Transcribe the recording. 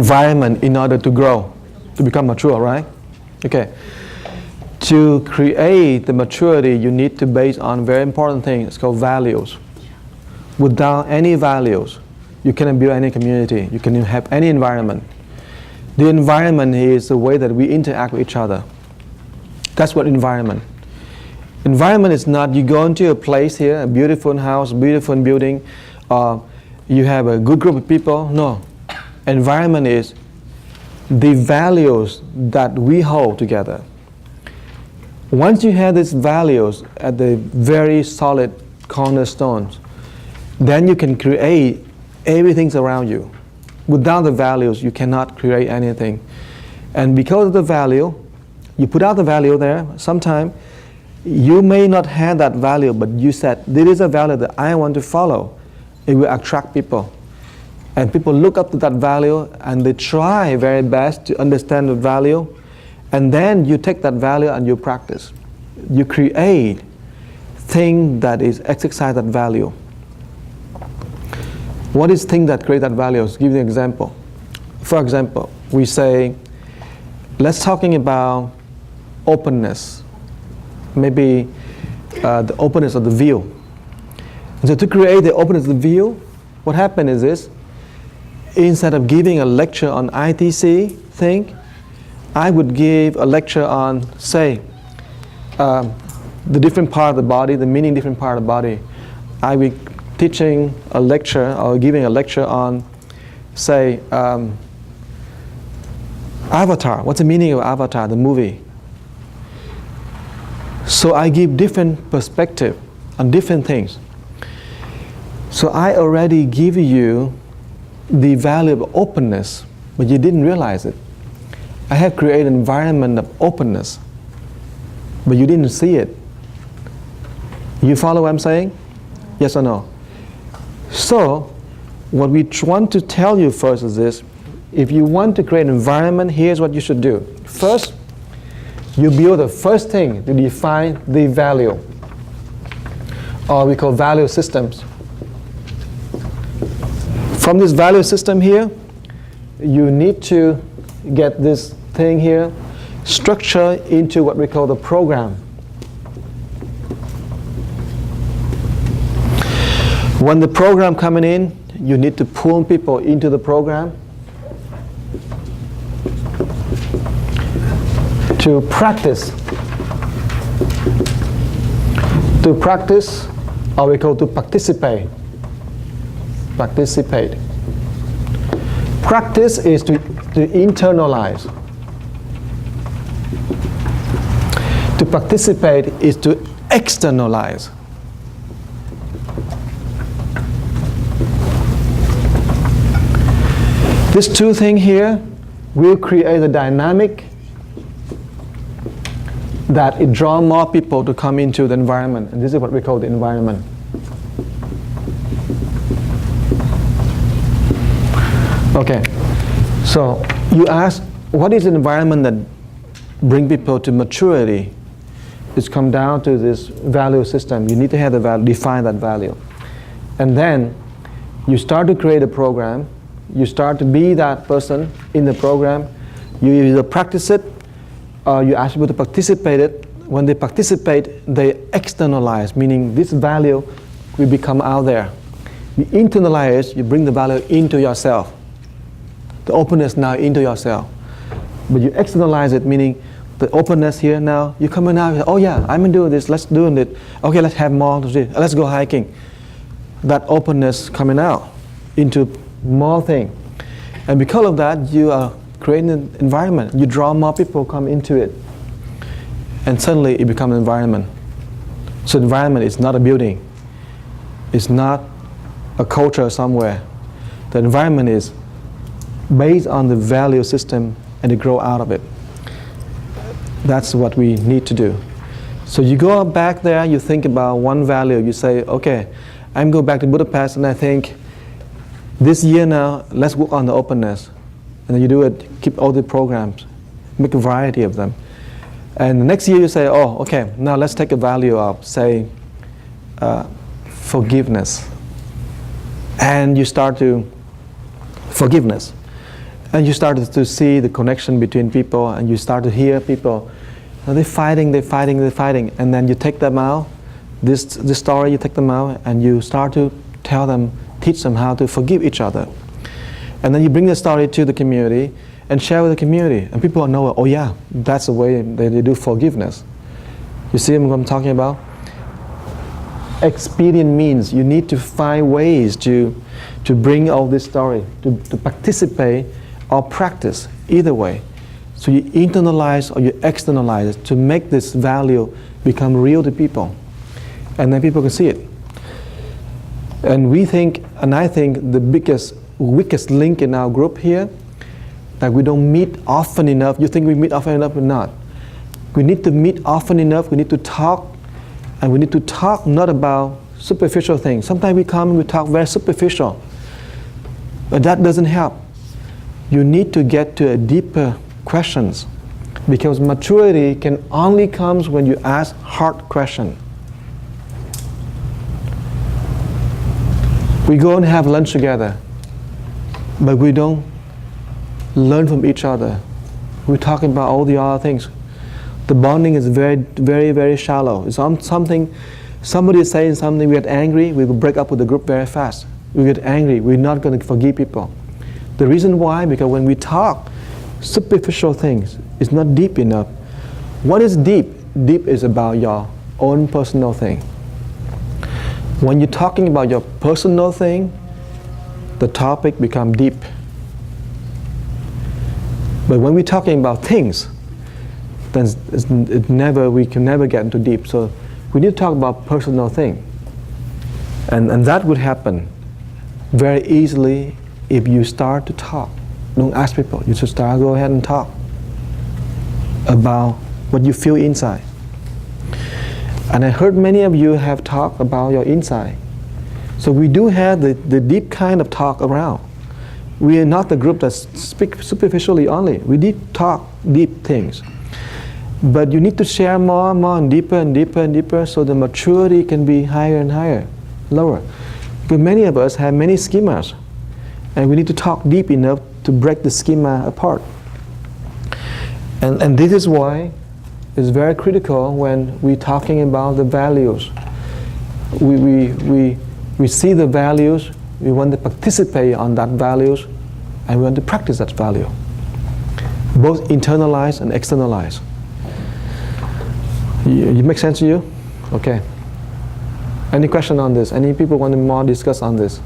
environment in order to grow, to become mature, right? Okay. To create the maturity, you need to base on very important thing. It's called values. Without any values, you cannot build any community. You cannot have any environment. The environment is the way that we interact with each other. That's what environment. Environment is not you go into a place here, a beautiful house, beautiful building, you have a good group of people. No. Environment is the values that we hold together. Once you have these values at the very solid cornerstones, then you can create everything around you. Without the values, you cannot create anything. And because of the value, you put out the value there. Sometimes you may not have that value, but you said, there is a value that I want to follow. It will attract people. And people look up to that value and they try very best to understand the value. And then you take that value and you practice. You create thing that is exercise that value. What is thing that create that value? I'll give you an example. For example, we say, let's talking about openness. Maybe the openness of the view. And so to create the openness of the view, what happened is this. Instead of giving a lecture on ITC thing, I would give a lecture on, say, the different part of the body, the meaning different part of the body. I will teaching a lecture or giving a lecture on, say, Avatar. What's the meaning of Avatar, the movie? So I give different perspective on different things. So I already give you the value of openness, but you didn't realize it. I have created an environment of openness, but you didn't see it. You follow what I'm saying? Yes or no? So, what we want to tell you first is this. If you want to create an environment, here's what you should do. First, you build the first thing to define the value, or we call value systems. From this value system here, you need to get this thing here structured into what we call the program. When the program coming in, you need to pull people into the program to practice. To practice, or we call to participate. Participate. Practice is to internalize. To participate is to externalize. These two things here will create a dynamic that it draws more people to come into the environment. And this is what we call the environment. Okay, so you ask, what is an environment that brings people to maturity? It's come down to this value system. You need to have the value, define that value. And then you start to create a program. You start to be that person in the program. You either practice it or you ask people to participate it. When they participate, they externalize, meaning this value will become out there. You internalize, you bring the value into yourself. The openness now into yourself. But you externalize it, meaning the openness here now, you come in now, oh yeah, I'm doing this, let's do it. Okay, let's have more to do. Let's go hiking. That openness coming out into more thing. And because of that, you are creating an environment. You draw more people come into it. And suddenly it becomes an environment. So environment is not a building. It's not a culture somewhere. The environment is based on the value system and to grow out of it. That's what we need to do. So you go back there, you think about one value, you say, okay, I'm going back to Budapest and I think this year now, let's work on the openness. And then you do it, keep all the programs, make a variety of them. And the next year you say, oh, okay, now let's take a value of, say, forgiveness. And you start to forgiveness. And you start to see the connection between people, and you start to hear people, they're fighting, and then you take them out, this story, you take them out, and you start to tell them, teach them how to forgive each other. And then you bring the story to the community and share with the community, and people know, oh yeah, that's the way they do forgiveness. You see what I'm talking about? Expedient means you need to find ways to bring all this story, to participate or practice, either way. So you internalize or you externalize it to make this value become real to people. And then people can see it. And I think the weakest link in our group here, that we don't meet often enough. You think we meet often enough, but not. We need to meet often enough, we need to talk, and we need to talk not about superficial things. Sometimes we come and we talk very superficial, but that doesn't help. You need to get to a deeper questions, because maturity can only comes when you ask hard questions. We go and have lunch together, but we don't learn from each other. We're talking about all the other things. The bonding is very, very, very shallow. It's something, somebody is saying something, we get angry, we will break up with the group very fast. We get angry, we're not going to forgive people. The reason why, because when we talk superficial things, it's not deep enough. What is deep? Deep is about your own personal thing. When you're talking about your personal thing, the topic becomes deep. But when we're talking about things, then we can never get into deep. So we need to talk about personal thing. And that would happen very easily if you start to talk. Don't ask people, you should go ahead and talk about what you feel inside. And I heard many of you have talked about your inside. So we do have the deep kind of talk around. We are not the group that speak superficially only. We need talk deep things. But you need to share more and deeper and deeper and deeper, so the maturity can be higher and higher, lower. Because many of us have many schemas, and we need to talk deep enough to break the schema apart. And this is why it's very critical when we're talking about the values. We see the values, we want to participate on that values, and we want to practice that value. Both internalize and externalize. It makes sense to you? Okay. Any question on this? Any people want to more discuss on this?